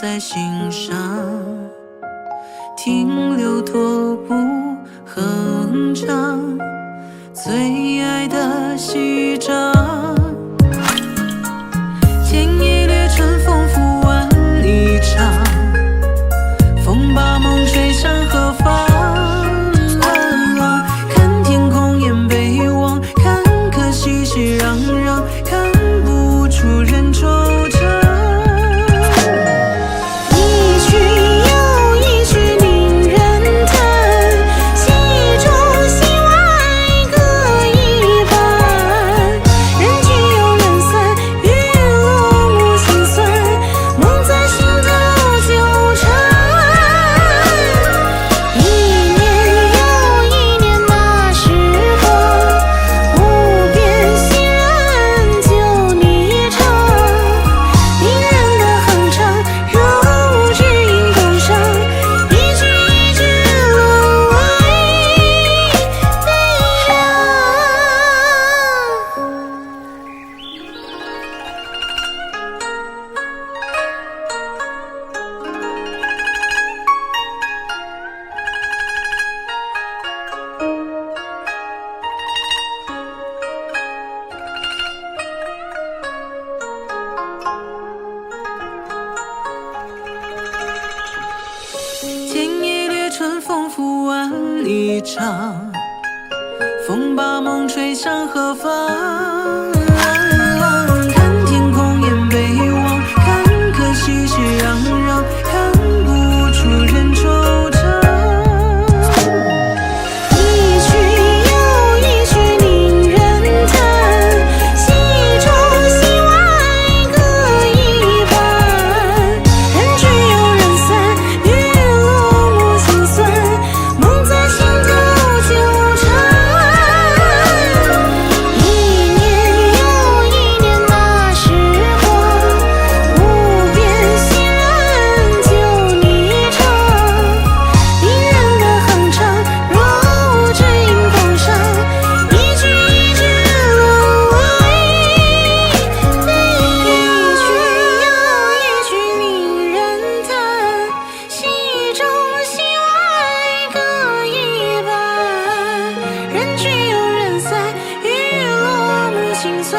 在心上，停留踱步哼唱，最爱的序章。天一掠春风拂万里长，风把梦吹向何方？看天空雁北望，看客熙熙攘攘，看不出人惆怅。一曲又一曲令人叹，戏中戏外各一半。人聚又人散，雨落无心酸，梦在心头纠缠。一年又一年那时光，无边熙然就你唱。冰人的哼唱，若无知音共赏，一句一句沦为悲凉。天一掠春风拂万里长，风把梦吹向何方？看天空雁北望，看客熙熙攘攘，看不出人惆怅。一曲又一曲令人叹，戏中戏外各一半。人聚又人散，雨落无心酸，梦在心头纠缠。一年又一年那时光，无边熙然就你唱。冰人的哼唱，若无知音共赏，一句一句沦为悲凉。一曲又一曲令人叹，戏中戏外各一半。人聚又人散，雨落无心酸。